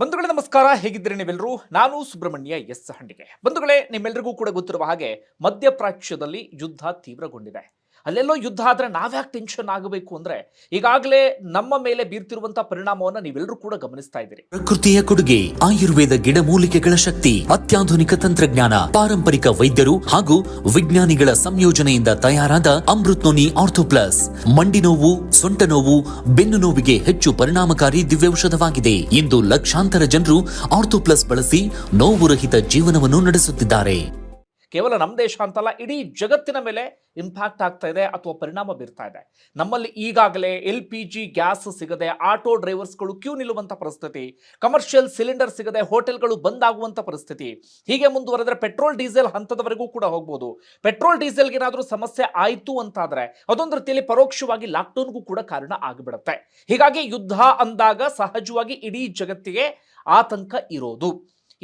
ಬಂಧುಗಳೇ ನಮಸ್ಕಾರ, ಹೇಗಿದ್ದೀರಿ ನೀವೆಲ್ಲರೂ? ನಾನು ಸುಬ್ರಹ್ಮಣ್ಯ ಎಸ್ ಹಂಡಿಗೆ. ಬಂಧುಗಳೇ, ನಿಮ್ಮೆಲ್ಲರಿಗೂ ಕೂಡ ಗೊತ್ತಿರುವ ಹಾಗೆ ಮಧ್ಯಪ್ರಾಚ್ಯದಲ್ಲಿ ಯುದ್ಧ ತೀವ್ರಗೊಂಡಿದೆ. ಅಲ್ಲೆಲ್ಲೋ ಯುದ್ಧ ಆದ್ರೆ ನಾವ್ಯಾಕೆ ಟೆನ್ಷನ್ ಆಗಬೇಕು ಅಂದ್ರೆ ಈಗಾಗಲೇ ನಮ್ಮ ಮೇಲೆ ಬೀರ್ತಿರುವಂತಹ ಪರಿಣಾಮವನ್ನು ನೀವೆಲ್ಲರೂ ಕೂಡ ಗಮನಿಸ್ತಾ ಇದ್ದೀರಿ. ಪ್ರಕೃತಿಯ ಕೊಡುಗೆ, ಆಯುರ್ವೇದ ಗಿಡಮೂಲಿಕೆಗಳ ಶಕ್ತಿ, ಅತ್ಯಾಧುನಿಕ ತಂತ್ರಜ್ಞಾನ, ಪಾರಂಪರಿಕ ವೈದ್ಯರು ಹಾಗೂ ವಿಜ್ಞಾನಿಗಳ ಸಂಯೋಜನೆಯಿಂದ ತಯಾರಾದ ಅಮೃತ್ನೋನಿ ಆರ್ಥೋ ಪ್ಲಸ್ ಮಂಡಿ ನೋವು, ಸೊಂಟ ನೋವು, ಬೆನ್ನು ನೋವಿಗೆ ಹೆಚ್ಚು ಪರಿಣಾಮಕಾರಿ ದಿವ್ಯೌಷಧವಾಗಿದೆ. ಇಂದು ಲಕ್ಷಾಂತರ ಜನರು ಆರ್ಥೋ ಪ್ಲಸ್ ಬಳಸಿ ನೋವು ರಹಿತ ಜೀವನವನ್ನು ನಡೆಸುತ್ತಿದ್ದಾರೆ. ಕೇವಲ ನಮ್ಮ ದೇಶ ಅಂತಲ್ಲ, ಇಡೀ ಜಗತ್ತಿನ ಮೇಲೆ ಇಂಪ್ಯಾಕ್ಟ್ ಆಗ್ತಾ ಇದೆ ಅಥವಾ ಪರಿಣಾಮ ಬೀರ್ತಾ ಇದೆ. ನಮ್ಮಲ್ಲಿ ಈಗಾಗಲೇ LPG ಗ್ಯಾಸ್ ಸಿಗದೆ ಆಟೋ ಡ್ರೈವರ್ಸ್ಗಳು ಕ್ಯೂ ನಿಲ್ಲುವಂಥ ಪರಿಸ್ಥಿತಿ, ಕಮರ್ಷಿಯಲ್ ಸಿಲಿಂಡರ್ ಸಿಗದೆ ಹೋಟೆಲ್ಗಳು ಬಂದ್ ಆಗುವಂಥ ಪರಿಸ್ಥಿತಿ. ಹೀಗೆ ಮುಂದುವರೆದ್ರೆ ಪೆಟ್ರೋಲ್ ಡೀಸೆಲ್ ಹಂತದವರೆಗೂ ಕೂಡ ಹೋಗ್ಬೋದು. ಪೆಟ್ರೋಲ್ ಡೀಸೆಲ್ಗೆ ಏನಾದರೂ ಸಮಸ್ಯೆ ಆಯಿತು ಅಂತಾದರೆ ಅದೊಂದು ರೀತಿಯಲ್ಲಿ ಪರೋಕ್ಷವಾಗಿ ಲಾಕ್ಡೌನ್ಗೂ ಕೂಡ ಕಾರಣ ಆಗಿಬಿಡುತ್ತೆ. ಹೀಗಾಗಿ ಯುದ್ಧ ಅಂದಾಗ ಸಹಜವಾಗಿ ಇಡೀ ಜಗತ್ತಿಗೆ ಆತಂಕ ಇರೋದು.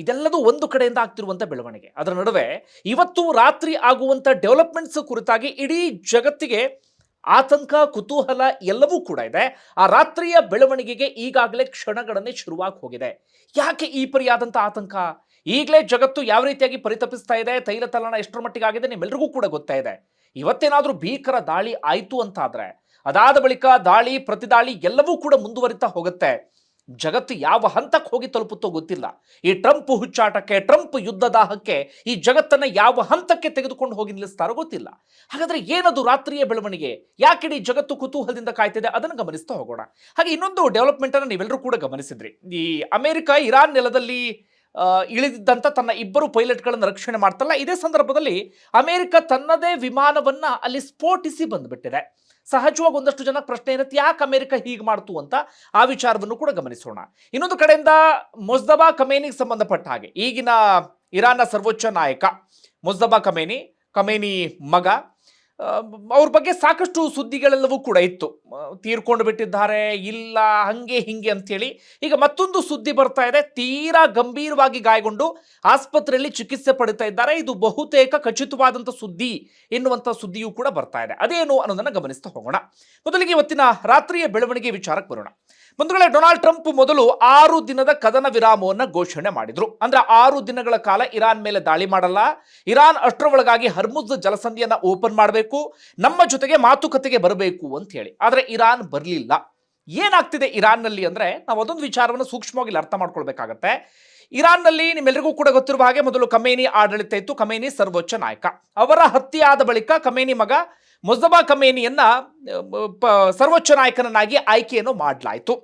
ಇದೆಲ್ಲದೂ ಒಂದು ಕಡೆಯಿಂದ ಆಗ್ತಿರುವಂಥ ಬೆಳವಣಿಗೆ. ಅದರ ನಡುವೆ ಇವತ್ತು ರಾತ್ರಿ ಆಗುವಂಥ ಡೆವಲಪ್ಮೆಂಟ್ಸ್ ಕುರಿತಾಗಿ ಇಡೀ ಜಗತ್ತಿಗೆ ಆತಂಕ, ಕುತೂಹಲ ಎಲ್ಲವೂ ಕೂಡ ಇದೆ. ಆ ರಾತ್ರಿಯ ಬೆಳವಣಿಗೆಗೆ ಈಗಾಗಲೇ ಕ್ಷಣಗಣನೆ ಶುರುವಾಗಿ ಹೋಗಿದೆ. ಯಾಕೆ ಈ ಪರಿಯಾದಂಥ ಆತಂಕ? ಈಗಲೇ ಜಗತ್ತು ಯಾವ ರೀತಿಯಾಗಿ ಪರಿತಪಿಸ್ತಾ ಇದೆ, ತೈಲ ತಲನ ಎಷ್ಟರ ಮಟ್ಟಿಗೆ ಆಗಿದೆ ನಿಮ್ಮೆಲ್ಲರಿಗೂ ಕೂಡ ಗೊತ್ತಾ ಇದೆ. ಇವತ್ತೇನಾದರೂ ಭೀಕರ ದಾಳಿ ಆಯಿತು ಅಂತಾದರೆ ಅದಾದ ಬಳಿಕ ದಾಳಿ ಪ್ರತಿದಾಳಿ ಎಲ್ಲವೂ ಕೂಡ ಮುಂದುವರಿತಾ ಹೋಗುತ್ತೆ. ಜಗತ್ತು ಯಾವ ಹಂತಕ್ಕೆ ಹೋಗಿ ತಲುಪುತ್ತೋ ಗೊತ್ತಿಲ್ಲ. ಈ ಟ್ರಂಪ್ ಹುಚ್ಚಾಟಕ್ಕೆ, ಟ್ರಂಪ್ ಯುದ್ಧದಾಹಕ್ಕೆ ಈ ಜಗತ್ತನ್ನು ಯಾವ ಹಂತಕ್ಕೆ ತೆಗೆದುಕೊಂಡು ಹೋಗಿ ನಿಲ್ಲಿಸ್ತಾರೋ ಗೊತ್ತಿಲ್ಲ. ಹಾಗಾದ್ರೆ ಏನದು ರಾತ್ರಿಯ ಬೆಳವಣಿಗೆ? ಯಾಕಿಡೀ ಜಗತ್ತು ಕುತೂಹಲದಿಂದ ಕಾಯ್ತಿದೆ? ಅದನ್ನು ಗಮನಿಸ್ತಾ ಹೋಗೋಣ. ಹಾಗೆ ಇನ್ನೊಂದು ಡೆವಲಪ್ಮೆಂಟ್ ಅನ್ನು ನೀವೆಲ್ಲರೂ ಕೂಡ ಗಮನಿಸಿದ್ರಿ. ಈ ಅಮೆರಿಕ ಇರಾನ್ ನೆಲದಲ್ಲಿ ಇಳಿದಿದ್ದಂಥ ತನ್ನ ಇಬ್ಬರು ಪೈಲಟ್ಗಳನ್ನು ರಕ್ಷಣೆ ಮಾಡ್ತಲ್ಲ, ಇದೇ ಸಂದರ್ಭದಲ್ಲಿ ಅಮೆರಿಕ ತನ್ನದೇ ವಿಮಾನವನ್ನ ಅಲ್ಲಿ ಸ್ಫೋಟಿಸಿ ಬಂದ್ಬಿಟ್ಟಿದೆ. ಸಹಜವಾಗಿ ಒಂದಷ್ಟು ಜನ ಪ್ರಶ್ನೆ ಇರುತ್ತೆ, ಯಾಕೆ ಅಮೆರಿಕ ಹೀಗೆ ಮಾಡ್ತು ಅಂತ. ಆ ವಿಚಾರವನ್ನು ಕೂಡ ಗಮನಿಸೋಣ. ಇನ್ನೊಂದು ಕಡೆಯಿಂದ ಮೊಜ್ತಬಾ ಖಮೇನಿಗೆ ಸಂಬಂಧಪಟ್ಟ ಹಾಗೆ ಈಗಿನ ಇರಾನ್ನ ಸರ್ವೋಚ್ಚ ನಾಯಕ ಮೊಜ್ತಬಾ ಖಮೇನಿ ಮಗ, ಅವ್ರ ಬಗ್ಗೆ ಸಾಕಷ್ಟು ಸುದ್ದಿಗಳೆಲ್ಲವೂ ಕೂಡ ಇತ್ತು. ತೀರ್ಕೊಂಡು ಬಿಟ್ಟಿದ್ದಾರೆ, ಇಲ್ಲ ಹಂಗೆ ಹಿಂಗೆ ಅಂತೇಳಿ. ಈಗ ಮತ್ತೊಂದು ಸುದ್ದಿ ಬರ್ತಾ ಇದೆ, ತೀರಾ ಗಂಭೀರವಾಗಿ ಗಾಯಗೊಂಡು ಆಸ್ಪತ್ರೆಯಲ್ಲಿ ಚಿಕಿತ್ಸೆ ಪಡಿತಾ ಇದ್ದಾರೆ. ಇದು ಬಹುತೇಕ ಖಚಿತವಾದಂಥ ಸುದ್ದಿ ಎನ್ನುವಂಥ ಸುದ್ದಿಯೂ ಕೂಡ ಬರ್ತಾ ಇದೆ. ಅದೇನು ಅನ್ನೋದನ್ನು ಗಮನಿಸ್ತಾ ಹೋಗೋಣ. ಮೊದಲಿಗೆ ಇವತ್ತಿನ ರಾತ್ರಿಯ ಬೆಳವಣಿಗೆ ವಿಚಾರಕ್ಕೆ ಬರೋಣ. ಬಂಧುಗಳೇ, ಡೊನಾಲ್ಡ್ ಟ್ರಂಪ್ ಮೊದಲು 6 ದಿನದ ಕದನ ವಿರಾಮವನ್ನು ಘೋಷಣೆ ಮಾಡಿದ್ರು. ಅಂದ್ರೆ 6 ದಿನಗಳ ಕಾಲ ಇರಾನ್ ಮೇಲೆ ದಾಳಿ ಮಾಡಲ್ಲ, ಇರಾನ್ ಅಷ್ಟರ ಒಳಗಾಗಿ ಹರ್ಮುಜ್ ಜಲಸಂಧಿಯನ್ನ ಓಪನ್ ಮಾಡಬೇಕು, ನಮ್ಮ ಜೊತೆಗೆ ಮಾತುಕತೆಗೆ ಬರಬೇಕು ಅಂತ ಹೇಳಿ. ಆದ್ರೆ ಇರಾನ್ ಬರಲಿಲ್ಲ. ಏನಾಗ್ತಿದೆ ಇರಾನ್ನಲ್ಲಿ ಅಂದ್ರೆ ನಾವು ಅದೊಂದು ವಿಚಾರವನ್ನು ಸೂಕ್ಷ್ಮವಾಗಿ ಅರ್ಥ ಮಾಡ್ಕೊಳ್ಬೇಕಾಗತ್ತೆ. ಇರಾನ್ನಲ್ಲಿ ನಿಮ್ಮೆಲ್ಲರಿಗೂ ಕೂಡ ಗೊತ್ತಿರುವ ಹಾಗೆ ಮೊದಲು ಖಮೇನಿ ಆಡಳಿತ ಇತ್ತು, ಖಮೇನಿ ಸರ್ವೋಚ್ಚ ನಾಯಕ. ಅವರ ಹತ್ಯೆ ಆದ ಬಳಿಕ ಖಮೇನಿ ಮಗ ಮೊಜ್ತಬಾ ಖಮೇನಿಯನ್ನ ಸರ್ವೋಚ್ಚ ನಾಯಕನನ್ನಾಗಿ ಆಯ್ಕೆಯನ್ನು ಮಾಡಲಾಯಿತು.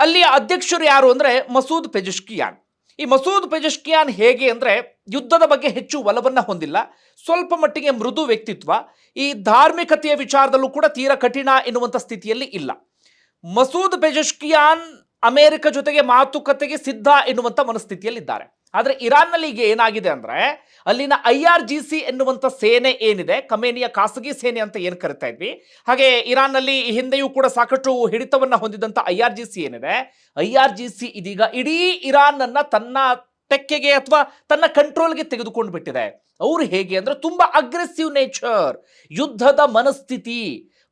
ಅಲ್ಲಿ ಅಧ್ಯಕ್ಷರು ಯಾರು ಅಂದ್ರೆ ಮಸೂದ್ ಪೆಜೆಶ್ಕಿಯಾನ್. ಈ ಮಸೂದ್ ಪೆಜೆಶ್ಕಿಯಾನ್ ಹೇಗೆ ಅಂದ್ರೆ ಯುದ್ಧದ ಬಗ್ಗೆ ಹೆಚ್ಚು ಒಲವನ್ನ ಹೊಂದಿಲ್ಲ, ಸ್ವಲ್ಪ ಮಟ್ಟಿಗೆ ಮೃದು ವ್ಯಕ್ತಿತ್ವ, ಈ ಧಾರ್ಮಿಕತೆಯ ವಿಚಾರದಲ್ಲೂ ಕೂಡ ತೀರಾ ಕಠಿಣ ಎನ್ನುವಂಥ ಸ್ಥಿತಿಯಲ್ಲಿ ಇಲ್ಲ. ಮಸೂದ್ ಪೆಜೆಶ್ಕಿಯಾನ್ ಅಮೆರಿಕ ಜೊತೆಗೆ ಮಾತುಕತೆಗೆ ಸಿದ್ಧ ಎನ್ನುವಂಥ ಮನಸ್ಥಿತಿಯಲ್ಲಿದ್ದಾರೆ. ಆದರೆ ಇರಾನ್ನಲ್ಲಿ ಈಗ ಏನಾಗಿದೆ ಅಂದ್ರೆ ಅಲ್ಲಿನ IRGC ಎನ್ನುವಂಥ ಸೇನೆ ಏನಿದೆ, ಖಮೇನಿಯ ಖಾಸಗಿ ಸೇನೆ ಅಂತ ಏನು ಕರಿತಾ ಇದ್ವಿ, ಹಾಗೆ ಇರಾನ್ನಲ್ಲಿ ಹಿಂದೆಯೂ ಕೂಡ ಸಾಕಷ್ಟು ಹಿಡಿತವನ್ನ ಹೊಂದಿದಂಥ IRGC ಏನಿದೆ, IRGC ಇದೀಗ ಇಡೀ ಇರಾನ್ ಅನ್ನ ತನ್ನ ತೆಕ್ಕೆಗೆ ಅಥವಾ ತನ್ನ ಕಂಟ್ರೋಲ್ಗೆ ತೆಗೆದುಕೊಂಡು ಬಿಟ್ಟಿದೆ. ಅವರು ಹೇಗೆ ಅಂದ್ರೆ ತುಂಬಾ ಅಗ್ರೆಸಿವ್ ನೇಚರ್, ಯುದ್ಧದ ಮನಸ್ಥಿತಿ,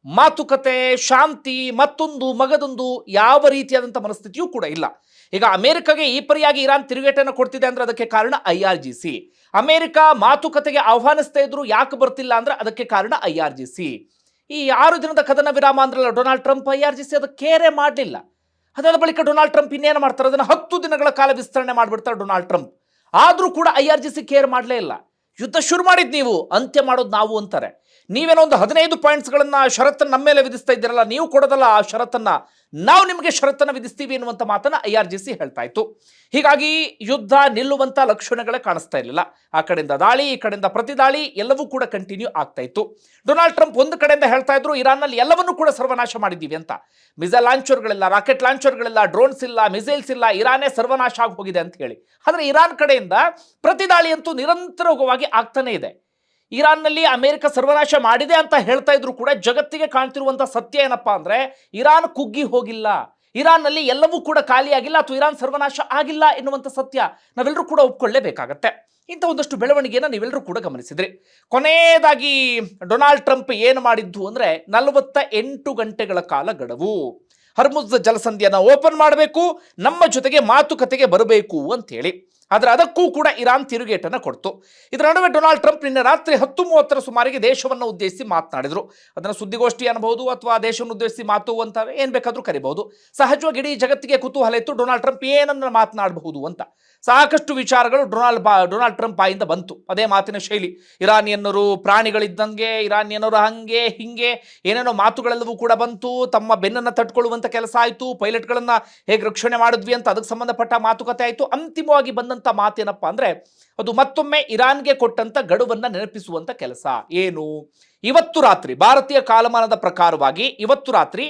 ಮಾತುಕತೆ, ಶಾಂತಿ, ಮತ್ತೊಂದು ಮಗದೊಂದು ಯಾವ ರೀತಿಯಾದಂಥ ಮನಸ್ಥಿತಿಯೂ ಕೂಡ ಇಲ್ಲ. ಈಗ ಅಮೆರಿಕಗೆ ಈ ಪರಿಯಾಗಿ ಇರಾನ್ ತಿರುಗೇಟನ್ನು ಕೊಡ್ತಿದೆ ಅಂದ್ರೆ ಅದಕ್ಕೆ ಕಾರಣ IRGC. ಅಮೆರಿಕ ಮಾತುಕತೆಗೆ ಆಹ್ವಾನಿಸ್ತಾ ಇದ್ರು, ಯಾಕೆ ಬರ್ತಿಲ್ಲ ಅಂದ್ರೆ ಅದಕ್ಕೆ ಕಾರಣ IRGC. ಈ 6 ದಿನದ ಕದನ ವಿರಾಮ ಅಂದ್ರಲ್ಲ ಡೊನಾಲ್ಡ್ ಟ್ರಂಪ್, IRGC ಅದಕ್ಕೆ ಕೇರೆ ಮಾಡಲಿಲ್ಲ. ಅದಾದ ಬಳಿಕ ಡೊನಾಲ್ಡ್ ಟ್ರಂಪ್ ಇನ್ನೇನು ಮಾಡ್ತಾರೆ, ಅದನ್ನು 10 ದಿನಗಳ ಕಾಲ ವಿಸ್ತರಣೆ ಮಾಡಿಬಿಡ್ತಾರೆ ಡೊನಾಲ್ಡ್ ಟ್ರಂಪ್. ಆದ್ರೂ ಕೂಡ IRGC ಕೇರ್ ಮಾಡಲೇ ಇಲ್ಲ. ಯುದ್ಧ ಶುರು ಮಾಡಿದ್ ನೀವು, ಅಂತ್ಯ ಮಾಡೋದು ನಾವು ಅಂತಾರೆ. ನೀವೇನೋ ಒಂದು 15 ಪಾಯಿಂಟ್ಸ್ಗಳನ್ನ ಷರತ್ತನ್ನು ನಮ್ಮ ಮೇಲೆ ವಿಧಿಸ್ತಾ ಇದ್ದೀರಲ್ಲ, ನೀವು ಕೊಡೋದಲ್ಲ ಆ ಷರತ್ತನ್ನ, ನಾವು ನಿಮಗೆ ಷರತ್ತನ್ನು ವಿಧಿಸ್ತೀವಿ ಎನ್ನುವಂಥ ಮಾತನ್ನ IRGC ಹೇಳ್ತಾ ಇತ್ತು. ಹೀಗಾಗಿ ಯುದ್ಧ ನಿಲ್ಲುವಂಥ ಲಕ್ಷಣಗಳೇ ಕಾಣಿಸ್ತಾ ಇರಲಿಲ್ಲ. ಆ ಕಡೆಯಿಂದ ದಾಳಿ, ಈ ಕಡೆಯಿಂದ ಪ್ರತಿದಾಳಿ ಎಲ್ಲವೂ ಕೂಡ ಕಂಟಿನ್ಯೂ ಆಗ್ತಾ ಇತ್ತು. ಡೊನಾಲ್ಡ್ ಟ್ರಂಪ್ ಒಂದು ಕಡೆಯಿಂದ ಹೇಳ್ತಾ ಇದ್ರು ಇರಾನ್ನಲ್ಲಿ ಎಲ್ಲವನ್ನೂ ಕೂಡ ಸರ್ವನಾಶ ಮಾಡಿದ್ದೀವಿ ಅಂತ. ಮಿಸೈಲ್ ಲಾಂಚರ್ಗಳಿಲ್ಲ, ರಾಕೆಟ್ ಲಾಂಚರ್ಗಳಿಲ್ಲ, ಡ್ರೋನ್ಸ್ ಇಲ್ಲ, ಮಿಸೈಲ್ಸ್ ಇಲ್ಲ, ಇರಾನೇ ಸರ್ವನಾಶ ಆಗಿ ಹೋಗಿದೆ ಅಂತ ಹೇಳಿ. ಆದರೆ ಇರಾನ್ ಕಡೆಯಿಂದ ಪ್ರತಿದಾಳಿ ಅಂತೂ ನಿರಂತರವಾಗಿ ಆಗ್ತಾನೆ ಇದೆ. ಇರಾನ್ನಲ್ಲಿ ಅಮೆರಿಕ ಸರ್ವನಾಶ ಮಾಡಿದೆ ಅಂತ ಹೇಳ್ತಾ ಇದ್ರು ಕೂಡ ಜಗತ್ತಿಗೆ ಕಾಣ್ತಿರುವಂಥ ಸತ್ಯ ಏನಪ್ಪಾ ಅಂದ್ರೆ ಇರಾನ್ ಕುಗ್ಗಿ ಹೋಗಿಲ್ಲ, ಇರಾನ್ನಲ್ಲಿ ಎಲ್ಲವೂ ಕೂಡ ಖಾಲಿಯಾಗಿಲ್ಲ ಅಥವಾ ಇರಾನ್ ಸರ್ವನಾಶ ಆಗಿಲ್ಲ ಎನ್ನುವಂಥ ಸತ್ಯ ನಾವೆಲ್ಲರೂ ಕೂಡ ಒಪ್ಕೊಳ್ಳೇಬೇಕಾಗತ್ತೆ. ಇಂಥ ಒಂದಷ್ಟು ಬೆಳವಣಿಗೆಯನ್ನು ನೀವೆಲ್ಲರೂ ಕೂಡ ಗಮನಿಸಿದ್ರಿ. ಕೊನೆಯದಾಗಿ ಡೊನಾಲ್ಡ್ ಟ್ರಂಪ್ ಏನು ಮಾಡಿದ್ದು ಅಂದ್ರೆ 48 ಗಂಟೆಗಳ ಕಾಲ ಗಡುವು. ಹರ್ಮುಜ್ ಜಲಸಂಧಿಯನ್ನು ಓಪನ್ ಮಾಡಬೇಕು, ನಮ್ಮ ಜೊತೆಗೆ ಮಾತುಕತೆಗೆ ಬರಬೇಕು ಅಂತೇಳಿ. ಆದರೆ ಅದಕ್ಕೂ ಕೂಡ ಇರಾನ್ ತಿರುಗೇಟನ್ನು ಕೊಡ್ತು. ಇದರ ನಡುವೆ ಡೊನಾಲ್ಡ್ ಟ್ರಂಪ್ ನಿನ್ನೆ ರಾತ್ರಿ 10:30 ಸುಮಾರಿಗೆ ದೇಶವನ್ನು ಉದ್ದೇಶಿಸಿ ಮಾತನಾಡಿದರು. ಅದನ್ನು ಸುದ್ದಿಗೋಷ್ಠಿ ಅನ್ನಬಹುದು ಅಥವಾ ದೇಶವನ್ನು ಉದ್ದೇಶಿಸಿ ಮಾತು ಅಂತ ಏನು ಬೇಕಾದರೂ ಕರಿಬಹುದು. ಸಹಜವಾಗಿ ಇಡೀ ಜಗತ್ತಿಗೆ ಕುತೂಹಲ ಇತ್ತು ಡೊನಾಲ್ಡ್ ಟ್ರಂಪ್ ಏನನ್ನು ಮಾತನಾಡಬಹುದು ಅಂತ. ಸಾಕಷ್ಟು ವಿಚಾರಗಳು ಡೊನಾಲ್ಡ್ ಟ್ರಂಪ್ ಬಾಯಿಂದ ಬಂತು. ಅದೇ ಮಾತಿನ ಶೈಲಿ, ಇರಾನಿಯನ್ನರು ಪ್ರಾಣಿಗಳಿದ್ದಂಗೆ, ಇರಾನಿಯನ್ನರು ಹಂಗೆ ಹಿಂಗೆ ಏನೇನೋ ಮಾತುಗಳೆಲ್ಲವೂ ಕೂಡ ಬಂತು. ತಮ್ಮ ಬೆನ್ನನ್ನು ತಟ್ಕೊಳ್ಳುವಂಥ ಕೆಲಸ ಆಯಿತು, ಪೈಲಟ್ಗಳನ್ನು ಹೇಗೆ ರಕ್ಷಣೆ ಮಾಡಿದ್ವಿ ಅಂತ ಅದಕ್ಕೆ ಸಂಬಂಧಪಟ್ಟ ಮಾತುಕತೆ ಆಯಿತು. ಅಂತಿಮವಾಗಿ ಬಂದಂಥ ಮಾತೇನಪ್ಪ ಅಂದರೆ ಅದು ಮತ್ತೊಮ್ಮೆ ಇರಾನ್ಗೆ ಕೊಟ್ಟಂತ ಗಡುವನ್ನು ನೆನಪಿಸುವಂತ ಕೆಲಸ. ಏನು? ಇವತ್ತು ರಾತ್ರಿ ಭಾರತೀಯ ಕಾಲಮಾನದ ಪ್ರಕಾರವಾಗಿ ಇವತ್ತು ರಾತ್ರಿ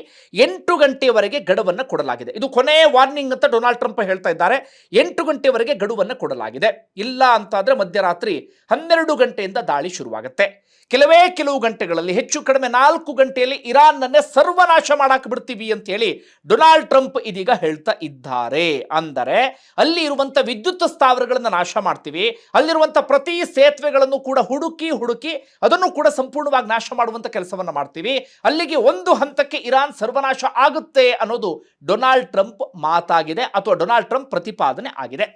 8 ಗಂಟೆಯವರೆಗೆ ಗಡುವನ್ನು ಕೊಡಲಾಗಿದೆ. ಇದು ಕೊನೆಯ ವಾರ್ನಿಂಗ್ ಅಂತ ಡೊನಾಲ್ಡ್ ಟ್ರಂಪ್ ಹೇಳ್ತಾ ಇದ್ದಾರೆ. 8 ಗಂಟೆವರೆಗೆ ಗಡುವನ್ನು ಕೊಡಲಾಗಿದೆ. ಇಲ್ಲ ಅಂತಾದ್ರೆ ಮಧ್ಯರಾತ್ರಿ 12 ಗಂಟೆಯಿಂದ ದಾಳಿ ಶುರುವಾಗುತ್ತೆ. ಕೆಲವು ಗಂಟೆಗಳಲ್ಲಿ, ಹೆಚ್ಚು ಕಡಿಮೆ 4 ಗಂಟೆಯಲ್ಲಿ ಇರಾನ್ನನ್ನೇ ಸರ್ವನಾಶ ಮಾಡಾಕ್ ಬಿಡ್ತೀವಿ ಅಂತ ಹೇಳಿ ಡೊನಾಲ್ಡ್ ಟ್ರಂಪ್ ಇದೀಗ ಹೇಳ್ತಾ ಇದ್ದಾರೆ. ಅಂದರೆ ಅಲ್ಲಿ ಇರುವಂತ ವಿದ್ಯುತ್ ಸ್ಥಾವರಗಳನ್ನು ನಾಶ ಮಾಡ್ತೀವಿ, ಅಲ್ಲಿರುವಂತ ಪ್ರತಿ ಸೇತುವೆಗಳನ್ನು ಕೂಡ ಹುಡುಕಿ ಅದನ್ನು ಕೂಡ ಸಂಪೂರ್ಣವಾಗಿ ನಾಶ ಮಾಡುವಂತ ಕೆಲಸವನ್ನ ಮಾಡ್ತೀವಿ, ಅಲ್ಲಿಗೆ ಒಂದು ಹಂತಕ್ಕೆ ಇರಾನ್ ಸರ್ವನಾಶ ಆಗುತ್ತೆ ಅನ್ನೋದು ಡೊನಾಲ್ಡ್ ಟ್ರಂಪ್ ಮಾತಾಗಿದೆ ಅಥವಾ ಡೊನಾಲ್ಡ್ ಟ್ರಂಪ್ ಪ್ರತಿಪಾದನೆ ಆಗಿದೆ.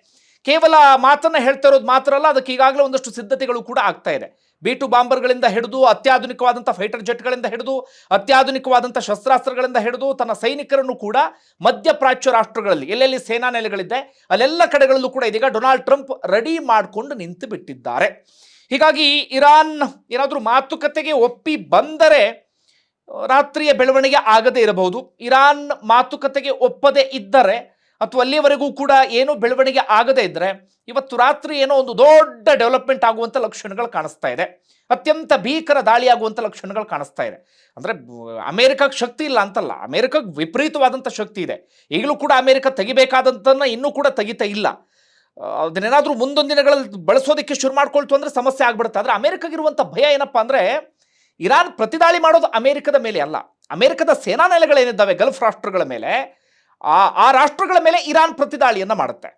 ಕೇವಲ ಮಾತನ್ನ ಹೇಳ್ತಾ ಇರೋದು ಮಾತ್ರ ಅಲ್ಲ, ಅದಕ್ಕೆ ಈಗಾಗಲೇ ಒಂದಷ್ಟು ಸಿದ್ಧತೆಗಳು ಕೂಡ ಆಗ್ತಾ ಇದೆ. B2 ಬಾಂಬರ್ಗಳಿಂದ ಹಿಡಿದು ಅತ್ಯಾಧುನಿಕವಾದಂಥ ಫೈಟರ್ ಜೆಟ್ಗಳಿಂದ ಹಿಡಿದು ಅತ್ಯಾಧುನಿಕವಾದಂಥ ಶಸ್ತ್ರಾಸ್ತ್ರಗಳಿಂದ ಹಿಡಿದು ತನ್ನ ಸೈನಿಕರನ್ನು ಕೂಡ ಮಧ್ಯಪ್ರಾಚ್ಯ ರಾಷ್ಟ್ರಗಳಲ್ಲಿ ಎಲ್ಲೆಲ್ಲಿ ಸೇನಾ ನೆಲೆಗಳಿದೆ ಅಲ್ಲೆಲ್ಲ ಕಡೆಗಳಲ್ಲೂ ಕೂಡ ಇದೀಗ ಡೊನಾಲ್ಡ್ ಟ್ರಂಪ್ ರೆಡಿ ಮಾಡಿಕೊಂಡು ನಿಂತು ಬಿಟ್ಟಿದ್ದಾರೆ. ಹೀಗಾಗಿ ಇರಾನ್ ಏನಾದರೂ ಮಾತುಕತೆಗೆ ಒಪ್ಪಿ ಬಂದರೆ ರಾತ್ರಿಯ ಬೆಳವಣಿಗೆ ಆಗದೇ ಇರಬಹುದು. ಇರಾನ್ ಮಾತುಕತೆಗೆ ಒಪ್ಪದೇ ಇದ್ದರೆ ಅಥವಾ ಅಲ್ಲಿಯವರೆಗೂ ಕೂಡ ಏನೂ ಬೆಳವಣಿಗೆ ಆಗದೇ ಇದ್ದರೆ ಇವತ್ತು ರಾತ್ರಿ ಏನೋ ಒಂದು ದೊಡ್ಡ ಡೆವಲಪ್ಮೆಂಟ್ ಆಗುವಂಥ ಲಕ್ಷಣಗಳು ಕಾಣಿಸ್ತಾ ಇದೆ. ಅತ್ಯಂತ ಭೀಕರ ದಾಳಿಯಾಗುವಂಥ ಲಕ್ಷಣಗಳು ಕಾಣಿಸ್ತಾ ಇದೆ. ಅಂದರೆ ಅಮೇರಿಕಾಗೆ ಶಕ್ತಿ ಇಲ್ಲ ಅಂತಲ್ಲ, ಅಮೇರಿಕಾಗೆ ವಿಪರೀತವಾದಂಥ ಶಕ್ತಿ ಇದೆ. ಈಗಲೂ ಕೂಡ ಅಮೇರಿಕ ತೆಗಿಬೇಕಾದಂಥನ್ನು ಇನ್ನೂ ಕೂಡ ತೆಗಿತಾ ಇಲ್ಲ. ಅದನ್ನೇನಾದರೂ ಮುಂದೊಂದು ದಿನಗಳಲ್ಲಿ ಬಳಸೋದಕ್ಕೆ ಶುರು ಮಾಡ್ಕೊಳ್ತು ಅಂದರೆ ಸಮಸ್ಯೆ ಆಗ್ಬಿಡುತ್ತೆ. ಆದರೆ ಅಮೇರಿಕಾಗಿರುವಂಥ ಭಯ ಏನಪ್ಪ ಅಂದರೆ ಇರಾನ್ ಪ್ರತಿದಾಳಿ ಮಾಡೋದು ಅಮೇರಿಕದ ಮೇಲೆ ಅಲ್ಲ, ಅಮೇರಿಕದ ಸೇನಾ ನೆಲೆಗಳೇನಿದ್ದಾವೆ ಗಲ್ಫ್ ರಾಷ್ಟ್ರಗಳ ಮೇಲೆ, ಆ ರಾಷ್ಟ್ರಗಳ ಮೇಲೆ ಇರಾನ್ ಪ್ರತಿದಾಳಿಯನ್ನು ಮಾಡುತ್ತೆ.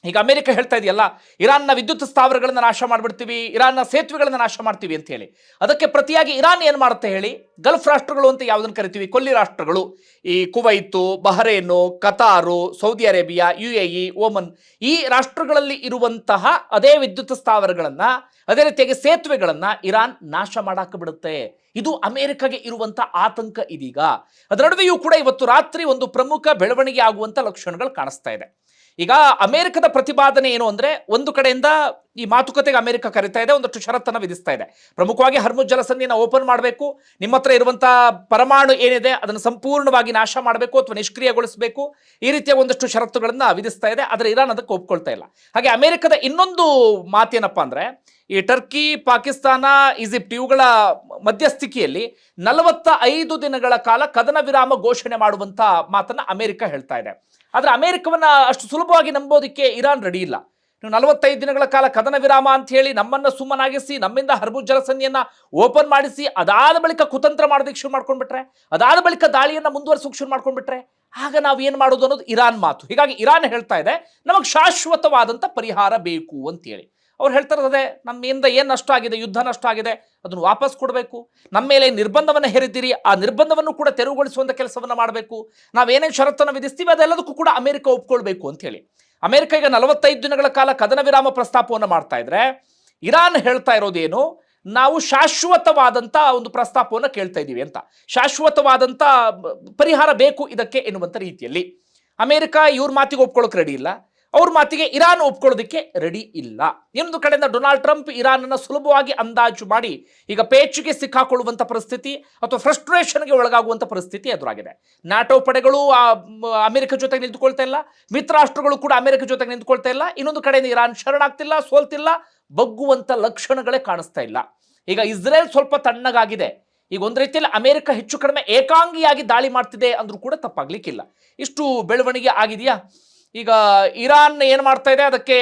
ಈಗ ಅಮೆರಿಕ ಹೇಳ್ತಾ ಇದೆಯಲ್ಲ, ಇರಾನ್ನ ವಿದ್ಯುತ್ ಸ್ಥಾವರಗಳನ್ನು ನಾಶ ಮಾಡಿಬಿಡ್ತೀವಿ, ಇರಾನ್ನ ಸೇತುವೆಗಳನ್ನು ನಾಶ ಮಾಡ್ತೀವಿ ಅಂತ ಹೇಳಿ. ಅದಕ್ಕೆ ಪ್ರತಿಯಾಗಿ ಇರಾನ್ ಏನು ಮಾಡುತ್ತೆ ಹೇಳಿ? ಗಲ್ಫ್ ರಾಷ್ಟ್ರಗಳು ಅಂತ ಯಾವುದನ್ನು ಕರಿತೀವಿ, ಕೊಲ್ಲಿ ರಾಷ್ಟ್ರಗಳು, ಈ Kuwait, Bahrain, Qatar, Saudi Arabia, UAE, Oman, ಈ ರಾಷ್ಟ್ರಗಳಲ್ಲಿ ಇರುವಂತಹ ಅದೇ ವಿದ್ಯುತ್ ಸ್ಥಾವರಗಳನ್ನು, ಅದೇ ರೀತಿಯಾಗಿ ಸೇತುವೆಗಳನ್ನು ಇರಾನ್ ನಾಶ ಮಾಡಾಕಿಬಿಡುತ್ತೆ. ಇದು ಅಮೆರಿಕಗೆ ಇರುವಂಥ ಆತಂಕ ಇದೀಗ. ಅದರ ನಡುವೆಯೂ ಕೂಡ ಇವತ್ತು ರಾತ್ರಿ ಒಂದು ಪ್ರಮುಖ ಬೆಳವಣಿಗೆ ಆಗುವಂಥ ಲಕ್ಷಣಗಳು ಕಾಣಿಸ್ತಾ ಇದೆ. ಈಗ ಅಮೆರಿಕದ ಪ್ರತಿಪಾದನೆ ಏನು ಅಂದರೆ, ಒಂದು ಕಡೆಯಿಂದ ಈ ಮಾತುಕತೆಗೆ ಅಮೆರಿಕ ಕರೀತಾ ಇದೆ, ಒಂದಷ್ಟು ಷರತ್ತನ್ನು ವಿಧಿಸ್ತಾ ಇದೆ. ಪ್ರಮುಖವಾಗಿ ಹರ್ಮುಜ್ ಜಲಸಂಧಿಯನ್ನು ಓಪನ್ ಮಾಡಬೇಕು, ನಿಮ್ಮ ಹತ್ರ ಇರುವಂಥ ಪರಮಾಣು ಏನಿದೆ ಅದನ್ನು ಸಂಪೂರ್ಣವಾಗಿ ನಾಶ ಮಾಡಬೇಕು ಅಥವಾ ನಿಷ್ಕ್ರಿಯಗೊಳಿಸಬೇಕು, ಈ ರೀತಿಯ ಒಂದಷ್ಟು ಷರತ್ತುಗಳನ್ನು ವಿಧಿಸ್ತಾ ಇದೆ. ಆದರೆ ಇರಾನ್ ಅದಕ್ಕೆ ಒಪ್ಕೊಳ್ತಾ ಇಲ್ಲ. ಹಾಗೆ ಅಮೆರಿಕದ ಇನ್ನೊಂದು ಮಾತೇನಪ್ಪ ಅಂದರೆ, ಈ ಟರ್ಕಿ, ಪಾಕಿಸ್ತಾನ, ಈಜಿಪ್ಟ್ ಇವುಗಳ ಮಧ್ಯಸ್ಥಿಕೆಯಲ್ಲಿ 45 ದಿನಗಳ ಕಾಲ ಕದನ ವಿರಾಮ ಘೋಷಣೆ ಮಾಡುವಂಥ ಮಾತನ್ನು ಅಮೆರಿಕ ಹೇಳ್ತಾ ಇದೆ. ಆದರೆ ಅಮೆರಿಕವನ್ನ ಅಷ್ಟು ಸುಲಭವಾಗಿ ನಂಬೋದಕ್ಕೆ ಇರಾನ್ ರೆಡಿ ಇಲ್ಲ. ನೀವು 45 ದಿನಗಳ ಕಾಲ ಕದನ ವಿರಾಮ ಅಂತ ಹೇಳಿ ನಮ್ಮನ್ನು ಸುಮ್ಮನಾಗಿಸಿ, ನಮ್ಮಿಂದ ಹರ್ಮುಜ್ ಜಲಸಂಧಿಯನ್ನು ಓಪನ್ ಮಾಡಿಸಿ, ಅದಾದ ಬಳಿಕ ಕುತಂತ್ರ ಮಾಡೋದಕ್ಕೆ ಶುರು ಮಾಡ್ಕೊಂಡ್ಬಿಟ್ರೆ, ಅದಾದ ಬಳಿಕ ದಾಳಿಯನ್ನು ಮುಂದುವರಿಸೋಕೆ ಶುರು ಮಾಡ್ಕೊಂಡ್ಬಿಟ್ರೆ ಆಗ ನಾವು ಏನು ಮಾಡೋದು ಅನ್ನೋದು ಇರಾನ್ ಮಾತು. ಹೀಗಾಗಿ ಇರಾನ್ ಹೇಳ್ತಾ ಇದೆ, ನಮಗೆ ಶಾಶ್ವತವಾದಂಥ ಪರಿಹಾರ ಬೇಕು ಅಂತೇಳಿ. ಅವ್ರು ಹೇಳ್ತಿರೋದೇ, ನಮ್ಮಿಂದ ಏನು ನಷ್ಟ ಆಗಿದೆ, ಯುದ್ಧ ನಷ್ಟ ಆಗಿದೆ, ಅದನ್ನು ವಾಪಸ್ ಕೊಡಬೇಕು. ನಮ್ಮ ಮೇಲೆ ನಿರ್ಬಂಧವನ್ನು ಹೇರಿದ್ದೀರಿ, ಆ ನಿರ್ಬಂಧವನ್ನು ಕೂಡ ತೆರವುಗೊಳಿಸುವಂಥ ಕೆಲಸವನ್ನು ಮಾಡಬೇಕು. ನಾವೇನೇನು ಷರತ್ತನ್ನು ವಿಧಿಸ್ತೀವಿ ಅದೆಲ್ಲದಕ್ಕೂ ಕೂಡ ಅಮೆರಿಕ ಒಪ್ಕೊಳ್ಬೇಕು ಅಂತೇಳಿ. ಅಮೆರಿಕ ಈಗ 45 ದಿನಗಳ ಕಾಲ ಕದನ ವಿರಾಮ ಪ್ರಸ್ತಾಪವನ್ನು ಮಾಡ್ತಾ ಇದ್ರೆ, ಇರಾನ್ ಹೇಳ್ತಾ ಇರೋದೇನು, ನಾವು ಶಾಶ್ವತವಾದಂಥ ಒಂದು ಪ್ರಸ್ತಾಪವನ್ನು ಕೇಳ್ತಾ ಇದ್ದೀವಿ ಅಂತ, ಶಾಶ್ವತವಾದಂಥ ಪರಿಹಾರ ಬೇಕು ಇದಕ್ಕೆ ಎನ್ನುವಂಥ ರೀತಿಯಲ್ಲಿ. ಅಮೆರಿಕ ಇವ್ರ ಮಾತಿಗೆ ಒಪ್ಕೊಳ್ಳೋಕೆ ರೆಡಿ ಇಲ್ಲ, ಅವ್ರ ಮಾತಿಗೆ ಇರಾನ್ ಒಪ್ಕೊಳ್ಳೋದಕ್ಕೆ ರೆಡಿ ಇಲ್ಲ. ಇನ್ನೊಂದು ಕಡೆಯಿಂದ ಡೊನಾಲ್ಡ್ ಟ್ರಂಪ್ ಇರಾನನ್ನು ಸುಲಭವಾಗಿ ಅಂದಾಜು ಮಾಡಿ ಈಗ ಪೇಚಿಗೆ ಸಿಕ್ಕಾಕೊಳ್ಳುವಂಥ ಪರಿಸ್ಥಿತಿ ಅಥವಾ ಫ್ರಸ್ಟ್ರೇಷನ್ಗೆ ಒಳಗಾಗುವಂಥ ಪರಿಸ್ಥಿತಿ ಎದುರಾಗಿದೆ. ನ್ಯಾಟೋ ಪಡೆಗಳು ಅಮೆರಿಕ ಜೊತೆಗೆ ನಿಂತುಕೊಳ್ತಾ ಇಲ್ಲ, ಮಿತ್ರ ರಾಷ್ಟ್ರಗಳು ಕೂಡ ಅಮೆರಿಕ ಜೊತೆಗೆ ನಿಂತುಕೊಳ್ತಾ ಇಲ್ಲ. ಇನ್ನೊಂದು ಕಡೆಯಿಂದ ಇರಾನ್ ಶರಣಾಗ್ತಿಲ್ಲ, ಸೋಲ್ತಿಲ್ಲ, ಬಗ್ಗುವಂಥ ಲಕ್ಷಣಗಳೇ ಕಾಣಿಸ್ತಾ ಇಲ್ಲ. ಈಗ ಇಸ್ರೇಲ್ ಸ್ವಲ್ಪ ತಣ್ಣಗಾಗಿದೆ. ಈಗ ಒಂದು ರೀತಿಯಲ್ಲಿ ಅಮೆರಿಕ ಹೆಚ್ಚು ಕಡಿಮೆ ಏಕಾಂಗಿಯಾಗಿ ದಾಳಿ ಮಾಡ್ತಿದೆ ಅಂದ್ರೂ ಕೂಡ ತಪ್ಪಾಗ್ಲಿಕ್ಕಿಲ್ಲ. ಇಷ್ಟು ಬೆಳವಣಿಗೆ ಆಗಿದೆಯಾ? ಈಗ ಇರಾನ್ ಏನು ಮಾಡ್ತಾ ಇದೆ, ಅದಕ್ಕೆ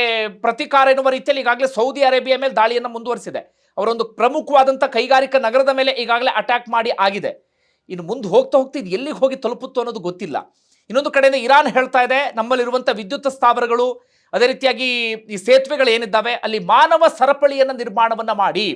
ಪ್ರತಿಕಾರ ಎನ್ನುವ ರೀತಿಯಲ್ಲಿ ಈಗಾಗಲೇ ಸೌದಿ ಅರೇಬಿಯಾ ಮೇಲೆ ದಾಳಿಯನ್ನು ಮುಂದುವರಿಸಿದೆ. ಅವರೊಂದು ಪ್ರಮುಖವಾದಂಥ ಕೈಗಾರಿಕಾ ನಗರದ ಮೇಲೆ ಈಗಾಗಲೇ ಅಟ್ಯಾಕ್ ಮಾಡಿ ಆಗಿದೆ. ಇನ್ನು ಮುಂದೆ ಹೋಗ್ತಾ ಇದು ಎಲ್ಲಿಗೆ ಹೋಗಿ ತಲುಪುತ್ತೋ ಅನ್ನೋದು ಗೊತ್ತಿಲ್ಲ. ಇನ್ನೊಂದು ಕಡೆಯಿಂದ ಇರಾನ್ ಹೇಳ್ತಾ ಇದೆ, ನಮ್ಮಲ್ಲಿರುವಂಥ ವಿದ್ಯುತ್ ಸ್ಥಾವರಗಳು, ಅದೇ ರೀತಿಯಾಗಿ ಈ ಸೇತುವೆಗಳು ಏನಿದ್ದಾವೆ ಅಲ್ಲಿ ಮಾನವ ಸರಪಳಿಯನ್ನು ನಿರ್ಮಾಣವನ್ನು ಮಾಡಿ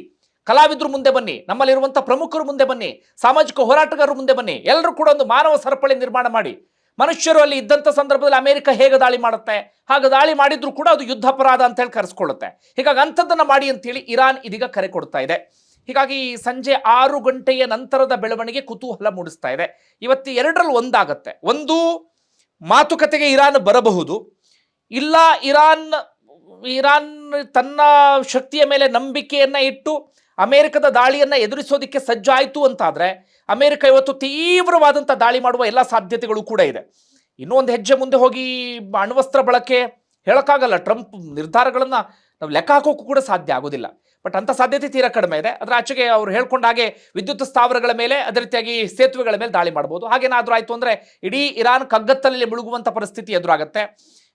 ಕಲಾವಿದರು ಮುಂದೆ ಬನ್ನಿ, ನಮ್ಮಲ್ಲಿರುವಂಥ ಪ್ರಮುಖರು ಮುಂದೆ ಬನ್ನಿ, ಸಾಮಾಜಿಕ ಹೋರಾಟಗಾರರು ಮುಂದೆ ಬನ್ನಿ, ಎಲ್ಲರೂ ಕೂಡ ಒಂದು ಮಾನವ ಸರಪಳಿ ನಿರ್ಮಾಣ ಮಾಡಿ. ಮನುಷ್ಯರು ಅಲ್ಲಿ ಇದ್ದಂಥ ಸಂದರ್ಭದಲ್ಲಿ ಅಮೆರಿಕ ಹೇಗೆ ದಾಳಿ ಮಾಡುತ್ತೆ, ಹಾಗೆ ದಾಳಿ ಮಾಡಿದ್ರು ಕೂಡ ಅದು ಯುದ್ಧಾಪರಾಧ ಅಂತ ಹೇಳಿ ಕರೆಸ್ಕೊಳ್ಳುತ್ತೆ. ಹೀಗಾಗಿ ಅಂಥದ್ದನ್ನು ಮಾಡಿ ಅಂತೇಳಿ ಇರಾನ್ ಇದೀಗ ಕರೆ ಕೊಡ್ತಾ ಇದೆ. ಹೀಗಾಗಿ ಸಂಜೆ 6 ಗಂಟೆಯ ನಂತರದ ಬೆಳವಣಿಗೆ ಕುತೂಹಲ ಮೂಡಿಸ್ತಾ ಇದೆ. ಇವತ್ತು ಎರಡರಲ್ಲಿ ಒಂದಾಗತ್ತೆ. ಒಂದು, ಮಾತುಕತೆಗೆ ಇರಾನ್ ಬರಬಹುದು, ಇಲ್ಲ ಇರಾನ್ ತನ್ನ ಶಕ್ತಿಯ ಮೇಲೆ ನಂಬಿಕೆಯನ್ನ ಇಟ್ಟು ಅಮೆರಿಕದ ದಾಳಿಯನ್ನ ಎದುರಿಸೋದಕ್ಕೆ ಸಜ್ಜಾಯಿತು ಅಂತಾದ್ರೆ ಅಮೆರಿಕ ಇವತ್ತು ತೀವ್ರವಾದಂಥ ದಾಳಿ ಮಾಡುವ ಎಲ್ಲ ಸಾಧ್ಯತೆಗಳು ಕೂಡ ಇದೆ. ಇನ್ನೂ ಒಂದು ಹೆಜ್ಜೆ ಮುಂದೆ ಹೋಗಿ ಅಣ್ವಸ್ತ್ರ ಬಳಕೆ ಹೇಳೋಕ್ಕಾಗಲ್ಲ. ಟ್ರಂಪ್ ನಿರ್ಧಾರಗಳನ್ನ ನಾವು ಲೆಕ್ಕ ಹಾಕೋಕ್ಕೂ ಕೂಡ ಸಾಧ್ಯ ಆಗೋದಿಲ್ಲ. ಬಟ್ ಅಂಥ ಸಾಧ್ಯತೆ ತೀರಾ ಕಡಿಮೆ ಇದೆ. ಅದರ ಆಚೆಗೆ ಅವರು ಹೇಳ್ಕೊಂಡ ಹಾಗೆ ವಿದ್ಯುತ್ ಸ್ಥಾವರಗಳ ಮೇಲೆ, ಅದೇ ರೀತಿಯಾಗಿ ಸೇತುವೆಗಳ ಮೇಲೆ ದಾಳಿ ಮಾಡ್ಬೋದು. ಹಾಗೇನಾದರೂ ಆಯಿತು ಅಂದರೆ ಇಡೀ ಇರಾನ್ ಕಗ್ಗತ್ತಲಲ್ಲಿ ಮುಳುಗುವಂಥ ಪರಿಸ್ಥಿತಿ ಎದುರಾಗುತ್ತೆ.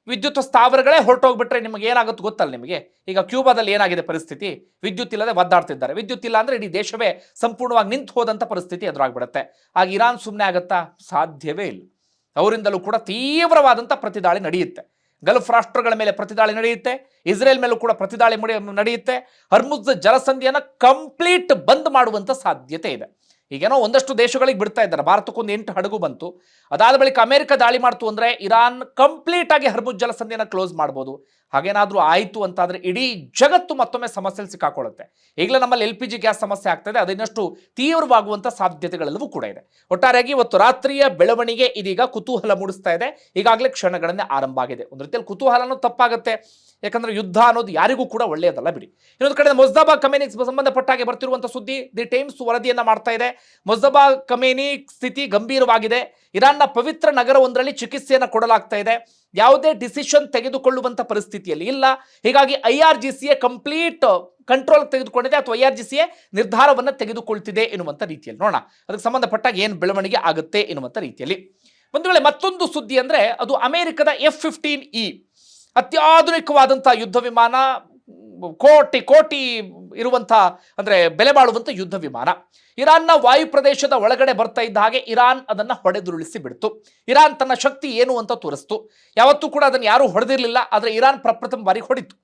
ವಿದ್ಯುತ್ ಸ್ಥಾವರಗಳೇ ಹೊರಟೋಗ್ಬಿಟ್ರೆ ನಿಮಗೆ ಏನಾಗುತ್ತೆ ಗೊತ್ತಲ್ಲ ನಿಮಗೆ. ಈಗ ಕ್ಯೂಬಾದಲ್ಲಿ ಏನಾಗಿದೆ ಪರಿಸ್ಥಿತಿ, ವಿದ್ಯುತ್ ಇಲ್ಲದೆ ಒದ್ದಾಡ್ತಿದ್ದಾರೆ. ವಿದ್ಯುತ್ ಇಲ್ಲ ಅಂದರೆ ಇಡೀ ದೇಶವೇ ಸಂಪೂರ್ಣವಾಗಿ ನಿಂತು ಹೋದಂಥ ಪರಿಸ್ಥಿತಿ ಎದುರಾಗ್ಬಿಡುತ್ತೆ. ಆಗ ಇರಾನ್ ಸುಮ್ಮನೆ ಆಗುತ್ತಾ? ಸಾಧ್ಯವೇ ಇಲ್ಲ. ಅವರಿಂದಲೂ ಕೂಡ ತೀವ್ರವಾದಂಥ ಪ್ರತಿದಾಳಿ ನಡೆಯುತ್ತೆ. ಗಲ್ಫ್ ರಾಷ್ಟ್ರಗಳ ಮೇಲೆ ಪ್ರತಿದಾಳಿ ನಡೆಯುತ್ತೆ, ಇಸ್ರೇಲ್ ಮೇಲೂ ಕೂಡ ಪ್ರತಿದಾಳಿ ನಡೆಯುತ್ತೆ. ಹರ್ಮುಜ್ ಜಲಸಂಧಿಯನ್ನು ಕಂಪ್ಲೀಟ್ ಬಂದ್ ಮಾಡುವಂಥ ಸಾಧ್ಯತೆ ಇದೆ. ಈಗೇನೋ ಒಂದಷ್ಟು ದೇಶಗಳಿಗೆ ಬಿಡ್ತಾ ಇದ್ದಾರೆ, ಭಾರತಕ್ಕೊಂದು 8 ಹಡಗು ಬಂತು. ಅದಾದ ಬಳಿಕ ಅಮೆರಿಕ ದಾಳಿ ಮಾಡ್ತು ಅಂದರೆ ಇರಾನ್ ಕಂಪ್ಲೀಟ್ ಆಗಿ ಹರ್ಮುಜ್ ಜಲಸಂಧಿಯನ್ನು ಕ್ಲೋಸ್ ಮಾಡ್ಬೋದು. ಹಾಗೇನಾದರೂ ಆಯಿತು ಅಂತಾದರೆ ಇಡೀ ಜಗತ್ತು ಮತ್ತೊಮ್ಮೆ ಸಮಸ್ಯೆಯಲ್ಲಿ ಸಿಕ್ಕಾಕೊಳ್ಳುತ್ತೆ. ಈಗಲೇ ನಮ್ಮಲ್ಲಿ LPG ಗ್ಯಾಸ್ ಸಮಸ್ಯೆ ಆಗ್ತಾಯಿದೆ, ಅದಿನ್ನಷ್ಟು ತೀವ್ರವಾಗುವಂಥ ಸಾಧ್ಯತೆಗಳೆಲ್ಲವೂ ಕೂಡ ಇದೆ. ಒಟ್ಟಾರೆಯಾಗಿ ಇವತ್ತು ರಾತ್ರಿಯ ಬೆಳವಣಿಗೆ ಇದೀಗ ಕುತೂಹಲ ಮೂಡಿಸ್ತಾ ಇದೆ. ಈಗಾಗಲೇ ಕ್ಷಣಗಳನ್ನೇ ಆರಂಭ ಆಗಿದೆ. ಒಂದು ರೀತಿಯಲ್ಲಿ ಕುತೂಹಲನೂ ತಪ್ಪಾಗುತ್ತೆ, ಯಾಕಂದ್ರೆ ಯುದ್ಧ ಅನ್ನೋದು ಯಾರಿಗೂ ಕೂಡ ಒಳ್ಳೆಯದಲ್ಲ ಬಿಡಿ. ಇನ್ನೊಂದು ಕಡೆ ಮೊಜ್ತಬಾ ಖಮೇನಿ ಸಂಬಂಧಪಟ್ಟಾಗೆ ಬರ್ತಿರುವಂಥ ಸುದ್ದಿ, ದಿ ಟೈಮ್ಸ್ ವರದಿಯನ್ನ ಮಾಡ್ತಾ ಇದೆ. ಮೊಜ್ತಬಾ ಖಮೇನಿ ಸ್ಥಿತಿ ಗಂಭೀರವಾಗಿದೆ. ಇರಾನ್ನ ಪವಿತ್ರ ನಗರವೊಂದರಲ್ಲಿ ಚಿಕಿತ್ಸೆಯನ್ನು ಕೊಡಲಾಗ್ತಾ ಇದೆ. ಯಾವುದೇ ಡಿಸಿಷನ್ ತೆಗೆದುಕೊಳ್ಳುವಂಥ ಪರಿಸ್ಥಿತಿಯಲ್ಲಿ ಇಲ್ಲ. ಹೀಗಾಗಿ IRGCA ಕಂಪ್ಲೀಟ್ ಕಂಟ್ರೋಲ್ ತೆಗೆದುಕೊಂಡಿದೆ, ಅಥವಾ IRGCA ನಿರ್ಧಾರವನ್ನು ತೆಗೆದುಕೊಳ್ತಿದೆ ಎನ್ನುವಂಥ ರೀತಿಯಲ್ಲಿ. ನೋಡೋಣ ಅದಕ್ಕೆ ಸಂಬಂಧಪಟ್ಟಾಗ ಏನು ಬೆಳವಣಿಗೆ ಆಗುತ್ತೆ ಎನ್ನುವಂಥ ರೀತಿಯಲ್ಲಿ. ಒಂದು ವೇಳೆ ಮತ್ತೊಂದು ಸುದ್ದಿ ಅಂದರೆ ಅದು ಅಮೆರಿಕದ F-15E, ಅತ್ಯಾಧುನಿಕವಾದಂಥ ಯುದ್ಧ ವಿಮಾನ, ಕೋಟಿ ಇರುವಂಥ ಅಂದರೆ ಬೆಲೆ ಬಾಳುವಂಥ ಯುದ್ಧ ವಿಮಾನ. ಇರಾನ್ನ ವಾಯು ಪ್ರದೇಶದ ಒಳಗಡೆ ಬರ್ತಾ ಇದ್ದ ಹಾಗೆ ಇರಾನ್ ಅದನ್ನು ಹೊಡೆದುರುಳಿಸಿ ಬಿಡ್ತು. ಇರಾನ್ ತನ್ನ ಶಕ್ತಿ ಏನು ಅಂತ ತೋರಿಸ್ತು. ಯಾವತ್ತೂ ಕೂಡ ಅದನ್ನು ಯಾರೂ ಹೊಡೆದಿರಲಿಲ್ಲ, ಆದರೆ ಇರಾನ್ ಪ್ರಪ್ರಥಮ ಬಾರಿಗೆ ಹೊಡಿತು.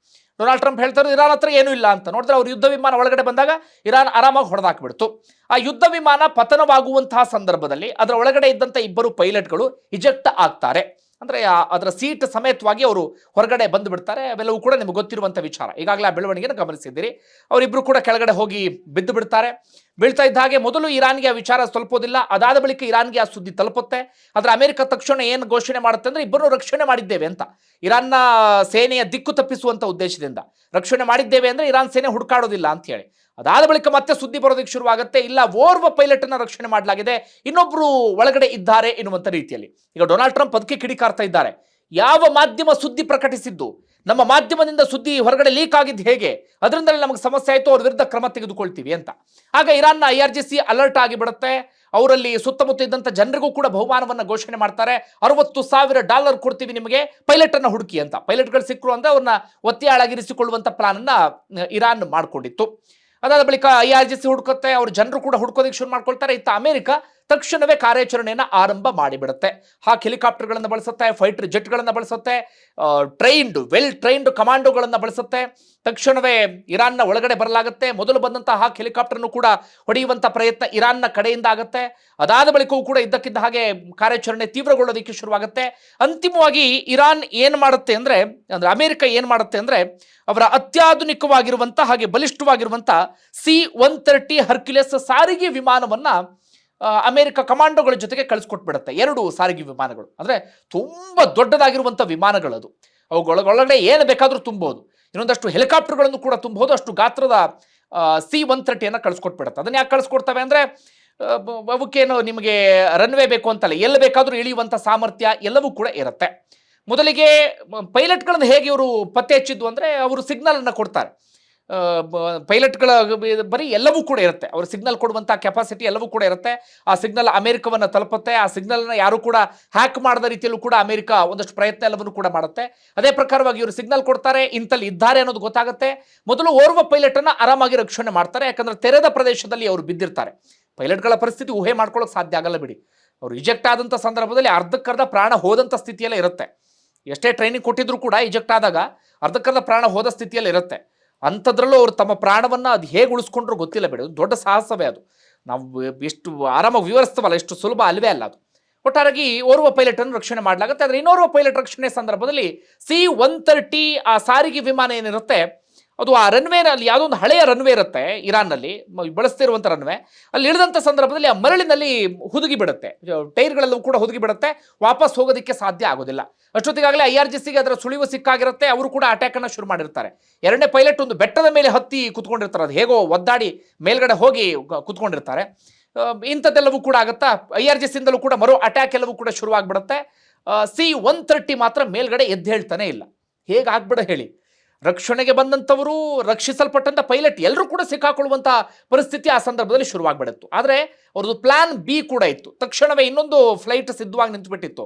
ಡೊನಾಲ್ಡ್ ಟ್ರಂಪ್ ಹೇಳ್ತಾರೆ ಇರಾನ್ ಹತ್ರ ಏನೂ ಇಲ್ಲ ಅಂತ. ನೋಡಿದ್ರೆ ಅವ್ರ ಯುದ್ಧ ವಿಮಾನ ಒಳಗಡೆ ಬಂದಾಗ ಇರಾನ್ ಆರಾಮಾಗಿ ಹೊಡೆದಾಕ್ಬಿಡ್ತು. ಆ ಯುದ್ಧ ವಿಮಾನ ಪತನವಾಗುವಂತಹ ಸಂದರ್ಭದಲ್ಲಿ ಅದರ ಒಳಗಡೆ ಇದ್ದಂಥ 2 ಪೈಲಟ್ಗಳು ಇಜೆಕ್ಟ್ ಆಗ್ತಾರೆ. ಅಂದರೆ ಅದರ ಸೀಟ್ ಸಮೇತವಾಗಿ ಅವರು ಹೊರಗಡೆ ಬಂದು ಬಿಡ್ತಾರೆ. ಅವೆಲ್ಲವೂ ಕೂಡ ನಿಮಗೆ ಗೊತ್ತಿರುವಂಥ ವಿಚಾರ. ಈಗಾಗಲೇ ಆ ಬೆಳವಣಿಗೆಯನ್ನು ಗಮನಿಸಿದ್ದೀರಿ. ಅವರಿಬ್ಬರು ಕೂಡ ಕೆಳಗಡೆ ಹೋಗಿ ಬಿದ್ದು ಬಿಡ್ತಾರೆ. ಬೀಳ್ತಾ ಇದ್ದ ಹಾಗೆ ಮೊದಲು ಇರಾನ್ಗೆ ಆ ವಿಚಾರ ತಲುಪೋದಿಲ್ಲ, ಅದಾದ ಬಳಿಕ ಇರಾನ್ಗೆ ಆ ಸುದ್ದಿ ತಲುಪುತ್ತೆ. ಆದರೆ ಅಮೆರಿಕ ತಕ್ಷಣ ಏನು ಘೋಷಣೆ ಮಾಡುತ್ತೆ ಅಂದರೆ ಇಬ್ಬರನ್ನು ರಕ್ಷಣೆ ಮಾಡಿದ್ದೇವೆ ಅಂತ. ಇರಾನ್ನ ಸೇನೆಯ ದಿಕ್ಕು ತಪ್ಪಿಸುವಂಥ ಉದ್ದೇಶದಿಂದ ರಕ್ಷಣೆ ಮಾಡಿದ್ದೇವೆ ಅಂದರೆ ಇರಾನ್ ಸೇನೆ ಹುಡುಕಾಡೋದಿಲ್ಲ ಅಂತ ಹೇಳಿ. ಅದಾದ ಬಳಿಕ ಮತ್ತೆ ಸುದ್ದಿ ಬರೋದಕ್ಕೆ ಶುರುವಾಗುತ್ತೆ, ಇಲ್ಲ ಓರ್ವ ಪೈಲಟ್ ಅನ್ನ ರಕ್ಷಣೆ ಮಾಡಲಾಗಿದೆ, ಇನ್ನೊಬ್ರು ಒಳಗಡೆ ಇದ್ದಾರೆ ಎನ್ನುವಂಥ ರೀತಿಯಲ್ಲಿ. ಈಗ ಡೊನಾಲ್ಡ್ ಟ್ರಂಪ್ ಅದಕ್ಕೆ ಕಿಡಿಕಾರ್ತಾ ಇದ್ದಾರೆ. ಯಾವ ಮಾಧ್ಯಮ ಸುದ್ದಿ ಪ್ರಕಟಿಸಿದ್ದು, ನಮ್ಮ ಮಾಧ್ಯಮದಿಂದ ಸುದ್ದಿ ಹೊರಗಡೆ ಲೀಕ್ ಆಗಿದ್ದು ಹೇಗೆ, ಅದರಿಂದಲೇ ನಮಗೆ ಸಮಸ್ಯೆ ಆಯಿತು, ಅವ್ರ ವಿರುದ್ಧ ಕ್ರಮ ತೆಗೆದುಕೊಳ್ತೀವಿ ಅಂತ. ಆಗ ಇರಾನ್ನ IRGC ಅಲರ್ಟ್ ಆಗಿಬಿಡುತ್ತೆ. ಅವರಲ್ಲಿ ಸುತ್ತಮುತ್ತ ಇದ್ದಂಥ ಜನರಿಗೂ ಕೂಡ ಬಹುಮಾನವನ್ನು ಘೋಷಣೆ ಮಾಡ್ತಾರೆ. $60,000 ಕೊಡ್ತೀವಿ ನಿಮಗೆ, ಪೈಲಟ್ ಅನ್ನ ಹುಡುಕಿ ಅಂತ. ಪೈಲಟ್ಗಳು ಸಿಕ್ಕರು ಅಂದ್ರೆ ಅವ್ರನ್ನ ಒತ್ತೆಯಾಳಾಗಿರಿಸಿಕೊಳ್ಳುವಂಥ ಪ್ಲಾನ್ ಅನ್ನ ಇರಾನ್ ಮಾಡಿಕೊಂಡಿತ್ತು. ಅದಾದ ಬಳಿಕ IRGC ಹುಡುಕುತ್ತೆ, ಅವ್ರ ಜನರು ಕೂಡ ಹುಡುಕೋದಕ್ಕೆ ಶುರು ಮಾಡ್ಕೊಳ್ತಾರೆ. ಇತ್ತ ಅಮೆರಿಕ ತಕ್ಷಣವೇ ಕಾರ್ಯಾಚರಣೆಯನ್ನು ಆರಂಭ ಮಾಡಿಬಿಡುತ್ತೆ. ಹೆಲಿಕಾಪ್ಟರ್ಗಳನ್ನು ಬಳಸುತ್ತೆ, ಫೈಟರ್ ಜೆಟ್ಗಳನ್ನು ಬಳಸುತ್ತೆ, ವೆಲ್ ಟ್ರೈನ್ಡ್ ಕಮಾಂಡೋಗಳನ್ನು ಬಳಸುತ್ತೆ. ತಕ್ಷಣವೇ ಇರಾನ್ನ ಒಳಗಡೆ ಬರಲಾಗುತ್ತೆ. ಮೊದಲು ಬಂದಂತಹ ಹೆಲಿಕಾಪ್ಟರ್ನು ಕೂಡ ಹೊಡೆಯುವಂಥ ಪ್ರಯತ್ನ ಇರಾನ್ನ ಕಡೆಯಿಂದ ಆಗುತ್ತೆ. ಅದಾದ ಬಳಿಕವೂ ಕೂಡ ಇದ್ದಕ್ಕಿದ್ದ ಹಾಗೆ ಕಾರ್ಯಾಚರಣೆ ತೀವ್ರಗೊಳ್ಳೋದಕ್ಕೆ ಶುರುವಾಗುತ್ತೆ. ಅಂತಿಮವಾಗಿ ಇರಾನ್ ಏನು ಮಾಡುತ್ತೆ ಅಂದರೆ ಅಮೆರಿಕ ಏನು ಮಾಡುತ್ತೆ ಅಂದರೆ ಅವರ ಅತ್ಯಾಧುನಿಕವಾಗಿರುವಂಥ ಹಾಗೆ ಬಲಿಷ್ಠವಾಗಿರುವಂಥ C-130 ಹರ್ಕ್ಯುಲೆಸ್ ಸಾರಿಗೆ ವಿಮಾನವನ್ನು ಅಮೆರಿಕ ಕಮಾಂಡೋಗಳ ಜೊತೆಗೆ ಕಳಿಸ್ಕೊಟ್ಬಿಡುತ್ತೆ. 2 ಸಾರಿಗೆ ವಿಮಾನಗಳು, ಅಂದರೆ ತುಂಬ ದೊಡ್ಡದಾಗಿರುವಂಥ ವಿಮಾನಗಳದು. ಅವುಗಳೊಳಗಡೆ ಏನು ಬೇಕಾದರೂ ತುಂಬೋದು. ಇನ್ನೊಂದಷ್ಟು ಹೆಲಿಕಾಪ್ಟರ್ಗಳನ್ನು ಕೂಡ ತುಂಬಬಹುದು. ಅಷ್ಟು ಗಾತ್ರದ C-130 ಕಳಿಸ್ಕೊಟ್ಬಿಡುತ್ತೆ. ಅದನ್ನು ಯಾಕೆ ಕಳಿಸ್ಕೊಡ್ತವೆ ಅಂದರೆ ಅವಕ್ಕೇನು ನಿಮಗೆ ರನ್ವೇ ಬೇಕು ಅಂತಲ್ಲ, ಎಲ್ಲಿ ಬೇಕಾದರೂ ಇಳಿಯುವಂಥ ಸಾಮರ್ಥ್ಯ ಎಲ್ಲವೂ ಕೂಡ ಇರುತ್ತೆ. ಮೊದಲಿಗೆ ಪೈಲಟ್ಗಳನ್ನು ಹೇಗೆ ಇವರು ಪತ್ತೆ ಹಚ್ಚಿದ್ದು ಅಂದರೆ ಅವರು ಸಿಗ್ನಲನ್ನು ಕೊಡ್ತಾರೆ. ಪೈಲಟ್ಗಳ ಬರೀ ಎಲ್ಲವೂ ಕೂಡ ಇರುತ್ತೆ, ಅವರು ಸಿಗ್ನಲ್ ಕೊಡುವಂಥ ಕೆಪಾಸಿಟಿ ಎಲ್ಲವೂ ಕೂಡ ಇರುತ್ತೆ. ಆ ಸಿಗ್ನಲ್ ಅಮೆರಿಕವನ್ನು ತಲುಪುತ್ತೆ. ಆ ಸಿಗ್ನಲ್ನ ಯಾರು ಕೂಡ ಹ್ಯಾಕ್ ಮಾಡದ ರೀತಿಯಲ್ಲೂ ಕೂಡ ಅಮೆರಿಕ ಒಂದಷ್ಟು ಪ್ರಯತ್ನ ಎಲ್ಲವನ್ನು ಕೂಡ ಮಾಡುತ್ತೆ. ಅದೇ ಪ್ರಕಾರವಾಗಿ ಇವರು ಸಿಗ್ನಲ್ ಕೊಡ್ತಾರೆ, ಇಂತಲ್ಲಿ ಇದ್ದಾರೆ ಅನ್ನೋದು ಗೊತ್ತಾಗುತ್ತೆ. ಮೊದಲು ಓರ್ವ ಪೈಲಟನ್ನು ಆರಾಮಾಗಿ ರಕ್ಷಣೆ ಮಾಡ್ತಾರೆ, ಯಾಕಂದರೆ ತೆರೆದ ಪ್ರದೇಶದಲ್ಲಿ ಅವರು ಬಿದ್ದಿರ್ತಾರೆ. ಪೈಲಟ್ಗಳ ಪರಿಸ್ಥಿತಿ ಊಹೆ ಮಾಡ್ಕೊಳ್ಳೋಕೆ ಸಾಧ್ಯ ಆಗಲ್ಲ ಬಿಡಿ. ಅವರು ಇಜೆಕ್ಟ್ ಆದಂಥ ಸಂದರ್ಭದಲ್ಲಿ ಅರ್ಧಕ್ಕರ್ಧ ಪ್ರಾಣ ಹೋದಂಥ ಸ್ಥಿತಿಯಲ್ಲೇ ಇರುತ್ತೆ. ಎಷ್ಟೇ ಟ್ರೈನಿಂಗ್ ಕೊಟ್ಟಿದ್ರು ಕೂಡ ಇಜೆಕ್ಟ್ ಆದಾಗ ಅರ್ಧಕ್ಕರ್ಧ ಪ್ರಾಣ ಹೋದ ಸ್ಥಿತಿಯಲ್ಲಿ ಇರುತ್ತೆ. ಅಂಥದ್ರಲ್ಲೂ ಅವರು ತಮ್ಮ ಪ್ರಾಣವನ್ನು ಅದು ಹೇಗೆ ಉಳಿಸ್ಕೊಂಡ್ರು ಗೊತ್ತಿಲ್ಲ ಬಿಡಿ, ದೊಡ್ಡ ಸಾಹಸವೇ ಅದು. ನಾವು ಎಷ್ಟು ಆರಾಮಾಗಿ ವಿವರಿಸ್ತವಲ್ಲ, ಎಷ್ಟು ಸುಲಭ ಅಲ್ವೇ ಅಲ್ಲ ಅದು. ಒಟ್ಟಾರೆಯಾಗಿ ಓರ್ವ ಪೈಲಟನ್ನು ರಕ್ಷಣೆ ಮಾಡಲಾಗುತ್ತೆ. ಆದರೆ ಇನ್ನೋರ್ವ ಪೈಲಟ್ ರಕ್ಷಣೆ ಸಂದರ್ಭದಲ್ಲಿ C-130 ಆ ಸಾರಿಗೆ ವಿಮಾನ ಏನಿರುತ್ತೆ ಅದು ಆ ರನ್ವೇನಲ್ಲಿ ಯಾವುದೋ ಒಂದು ಹಳೆಯ ರನ್ವೇ ಇರುತ್ತೆ ಇರಾನ್ನಲ್ಲಿ ಬಳಸ್ತಿರುವಂಥ ರನ್ವೇ, ಅಲ್ಲಿ ಇಳಿದಂಥ ಸಂದರ್ಭದಲ್ಲಿ ಆ ಮರಳಿನಲ್ಲಿ ಹುದುಗಿ ಬಿಡುತ್ತೆ, ಟೈರ್ಗಳೆಲ್ಲವೂ ಕೂಡ ಹುದುಗಿ ಬಿಡುತ್ತೆ, ವಾಪಸ್ ಹೋಗೋದಕ್ಕೆ ಸಾಧ್ಯ ಆಗೋದಿಲ್ಲ. ಅಷ್ಟೊತ್ತಿಗಾಗಲೇ IRGCಗೆ ಅದರ ಸುಳಿವು ಸಿಕ್ಕಾಗಿರುತ್ತೆ, ಅವರು ಕೂಡ ಅಟ್ಯಾಕನ್ನು ಶುರು ಮಾಡಿರ್ತಾರೆ. ಎರಡನೇ ಪೈಲಟ್ ಒಂದು ಬೆಟ್ಟದ ಮೇಲೆ ಹತ್ತಿ ಕುತ್ಕೊಂಡಿರ್ತಾರೆ, ಅದು ಹೇಗೋ ಒದ್ದಾಡಿ ಮೇಲ್ಗಡೆ ಹೋಗಿ ಕುತ್ಕೊಂಡಿರ್ತಾರೆ. ಇಂಥದ್ದೆಲ್ಲವೂ ಕೂಡ ಆಗುತ್ತಾ, IRGCಯಿಂದಲೂ ಕೂಡ ಮರೋ ಅಟ್ಯಾಕ್ ಎಲ್ಲವೂ ಕೂಡ ಶುರುವಾಗ್ಬಿಡುತ್ತೆ. C-130 ಮಾತ್ರ ಮೇಲ್ಗಡೆ ಎದ್ದು ಹೇಳ್ತಾನೆ ಇಲ್ಲ. ಹೇಗಾಗ್ಬಿಡ ಹೇಳಿ, ರಕ್ಷಣೆಗೆ ಬಂದಂಥವರು, ರಕ್ಷಿಸಲ್ಪಟ್ಟಂಥ ಪೈಲಟ್ ಎಲ್ಲರೂ ಕೂಡ ಸಿಕ್ಕಾಕೊಳ್ಳುವಂಥ ಪರಿಸ್ಥಿತಿ ಆ ಸಂದರ್ಭದಲ್ಲಿ ಶುರುವಾಗ್ಬಿಡುತ್ತು. ಆದರೆ ಅವ್ರದ್ದು ಪ್ಲಾನ್ ಬಿ ಕೂಡ ಇತ್ತು. ತಕ್ಷಣವೇ ಇನ್ನೊಂದು ಫ್ಲೈಟ್ ಸಿದ್ಧವಾಗಿ ನಿಂತುಬಿಟ್ಟಿತ್ತು.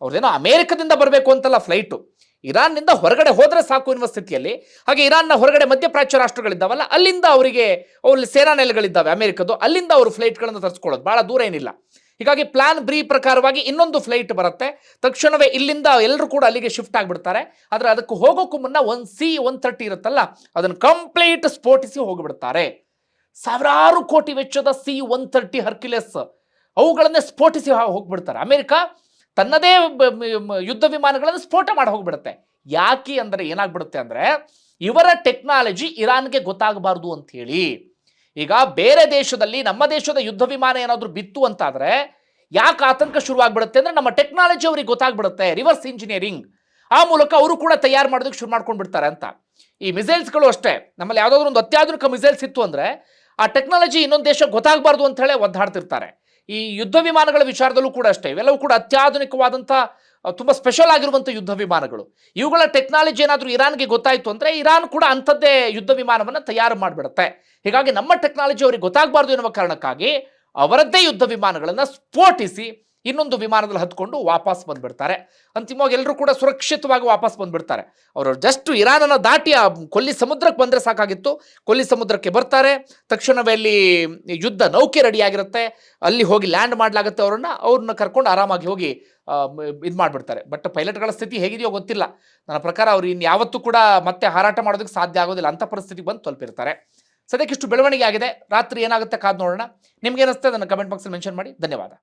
ಅವ್ರದ್ದೇನೋ ಅಮೇರಿಕದಿಂದ ಬರಬೇಕು ಅಂತಲ್ಲ ಫ್ಲೈಟು, ಇರಾನ್ನಿಂದ ಹೊರಗಡೆ ಹೋದರೆ ಸಾಕು ಎನ್ನುವ ಸ್ಥಿತಿಯಲ್ಲಿ. ಹಾಗೆ ಇರಾನ್ನ ಹೊರಗಡೆ ಮಧ್ಯಪ್ರಾಚ್ಯ ರಾಷ್ಟ್ರಗಳಿದ್ದಾವಲ್ಲ, ಅಲ್ಲಿಂದ ಅವರಿಗೆ ಅವರಲ್ಲಿ ಸೇನಾ ನೆಲೆಗಳಿದ್ದಾವೆ ಅಮೇರಿಕದ್ದು, ಅಲ್ಲಿಂದ ಅವರು ಫ್ಲೈಟ್ಗಳನ್ನು ತರಿಸ್ಕೊಳ್ಳೋದು, ಭಾಳ ದೂರ ಏನಿಲ್ಲ. ಹೀಗಾಗಿ ಪ್ಲಾನ್ ಬಿ ಪ್ರಕಾರವಾಗಿ ಇನ್ನೊಂದು ಫ್ಲೈಟ್ ಬರುತ್ತೆ. ತಕ್ಷಣವೇ ಇಲ್ಲಿಂದ ಎಲ್ಲರೂ ಕೂಡ ಅಲ್ಲಿಗೆ ಶಿಫ್ಟ್ ಆಗಿಬಿಡ್ತಾರೆ. ಆದರೆ ಅದಕ್ಕೆ ಹೋಗೋಕ್ಕೂ ಮುನ್ನ ಒಂದು C-130 ಇರುತ್ತಲ್ಲ, ಅದನ್ನು ಕಂಪ್ಲೀಟ್ ಸ್ಫೋಟಿಸಿ ಹೋಗಿಬಿಡ್ತಾರೆ. ಸಾವಿರಾರು ಕೋಟಿ ವೆಚ್ಚದ C-130 ಹರ್ಕ್ಯುಲೆಸ್ ಅವುಗಳನ್ನೇ ಸ್ಫೋಟಿಸಿ ಹೋಗ್ಬಿಡ್ತಾರೆ. ಅಮೆರಿಕ ತನ್ನದೇ ಯುದ್ಧ ವಿಮಾನಗಳನ್ನು ಸ್ಫೋಟ ಮಾಡಿ ಹೋಗ್ಬಿಡುತ್ತೆ. ಯಾಕೆ ಅಂದರೆ ಏನಾಗ್ಬಿಡುತ್ತೆ ಅಂದರೆ, ಇವರ ಟೆಕ್ನಾಲಜಿ ಇರಾನ್ಗೆ ಗೊತ್ತಾಗಬಾರ್ದು ಅಂತ ಹೇಳಿ. ಈಗ ಬೇರೆ ದೇಶದಲ್ಲಿ ನಮ್ಮ ದೇಶದ ಯುದ್ಧ ವಿಮಾನ ಏನಾದರೂ ಬಿತ್ತು ಅಂತಾದರೆ ಯಾಕೆ ಆತಂಕ ಶುರುವಾಗ್ಬಿಡುತ್ತೆ ಅಂದರೆ, ನಮ್ಮ ಟೆಕ್ನಾಲಜಿ ಅವ್ರಿಗೆ ಗೊತ್ತಾಗ್ಬಿಡುತ್ತೆ, ರಿವರ್ಸ್ ಇಂಜಿನಿಯರಿಂಗ್, ಆ ಮೂಲಕ ಅವರು ಕೂಡ ತಯಾರು ಮಾಡೋದಕ್ಕೆ ಶುರು ಮಾಡ್ಕೊಂಡು ಬಿಡ್ತಾರೆ ಅಂತ. ಈ ಮಿಸೈಲ್ಸ್ಗಳು ಅಷ್ಟೇ, ನಮ್ಮಲ್ಲಿ ಯಾವುದಾದ್ರೂ ಒಂದು ಅತ್ಯಾಧುನಿಕ ಮಿಸೈಲ್ಸ್ ಇತ್ತು ಅಂದರೆ ಆ ಟೆಕ್ನಾಲಜಿ ಇನ್ನೊಂದು ದೇಶಕ್ಕೆ ಗೊತ್ತಾಗಬಾರ್ದು ಅಂತ ಹೇಳಿ ಒದ್ದಾಡ್ತಿರ್ತಾರೆ. ಈ ಯುದ್ಧ ವಿಮಾನಗಳ ವಿಚಾರದಲ್ಲೂ ಕೂಡ ಅಷ್ಟೇ, ಇವೆಲ್ಲವೂ ಕೂಡ ಅತ್ಯಾಧುನಿಕವಾದಂಥ ತುಂಬ ಸ್ಪೆಷಲ್ ಆಗಿರುವಂಥ ಯುದ್ಧ ವಿಮಾನಗಳು. ಇವುಗಳ ಟೆಕ್ನಾಲಜಿ ಏನಾದರೂ ಇರಾನ್ಗೆ ಗೊತ್ತಾಯಿತು ಅಂದರೆ ಇರಾನ್ ಕೂಡ ಅಂಥದ್ದೇ ಯುದ್ಧ ವಿಮಾನವನ್ನು ತಯಾರು ಮಾಡಿಬಿಡುತ್ತೆ. ಹೀಗಾಗಿ ನಮ್ಮ ಟೆಕ್ನಾಲಜಿ ಅವರಿಗೆ ಗೊತ್ತಾಗಬಾರ್ದು ಎನ್ನುವ ಕಾರಣಕ್ಕಾಗಿ ಅವರದ್ದೇ ಯುದ್ಧ ವಿಮಾನಗಳನ್ನು ಸ್ಫೋಟಿಸಿ ಇನ್ನೊಂದು ವಿಮಾನದಲ್ಲಿ ಹತ್ಕೊಂಡು ವಾಪಸ್ ಬಂದುಬಿಡ್ತಾರೆ. ಅಂತಿಮವಾಗಿ ಎಲ್ಲರೂ ಕೂಡ ಸುರಕ್ಷಿತವಾಗಿ ವಾಪಸ್ ಬಂದುಬಿಡ್ತಾರೆ. ಅವರು ಜಸ್ಟ್ ಇರಾನನ್ನು ದಾಟಿ ಆ ಕೊಲ್ಲಿ ಸಮುದ್ರಕ್ಕೆ ಬಂದರೆ ಸಾಕಾಗಿತ್ತು. ಕೊಲ್ಲಿ ಸಮುದ್ರಕ್ಕೆ ಬರ್ತಾರೆ, ತಕ್ಷಣವೇ ಅಲ್ಲಿ ಯುದ್ಧ ನೌಕೆ ರೆಡಿಯಾಗಿರುತ್ತೆ, ಅಲ್ಲಿ ಹೋಗಿ ಲ್ಯಾಂಡ್ ಮಾಡಲಾಗುತ್ತೆ. ಅವ್ರನ್ನ ಕರ್ಕೊಂಡು ಆರಾಮಾಗಿ ಹೋಗಿ ಇದು ಮಾಡಿಬಿಡ್ತಾರೆ. ಬಟ್ ಪೈಲಟ್ಗಳ ಸ್ಥಿತಿ ಹೇಗಿದೆಯೋ ಗೊತ್ತಿಲ್ಲ. ನನ್ನ ಪ್ರಕಾರ ಅವ್ರು ಇನ್ಯಾವತ್ತೂ ಕೂಡ ಮತ್ತೆ ಹಾರಾಟ ಮಾಡೋದಕ್ಕೆ ಸಾಧ್ಯ ಆಗೋದಿಲ್ಲ, ಅಂಥ ಪರಿಸ್ಥಿತಿಗೆ ಬಂದು ತಲುಪಿರ್ತಾರೆ. ಸದ್ಯಕ್ಕೆ ಇಷ್ಟು ಬೆಳವಣಿಗೆ ಆಗಿದೆ. ರಾತ್ರಿ ಏನಾಗುತ್ತೆ ಕಾದು ನೋಡೋಣ. ನಿಮ್ಗೆ ಏನಿಸುತ್ತೆ ಅದನ್ನು ಕಮೆಂಟ್ ಬಾಕ್ಸಲ್ಲಿ ಮೆನ್ಷನ್ ಮಾಡಿ. ಧನ್ಯವಾದ.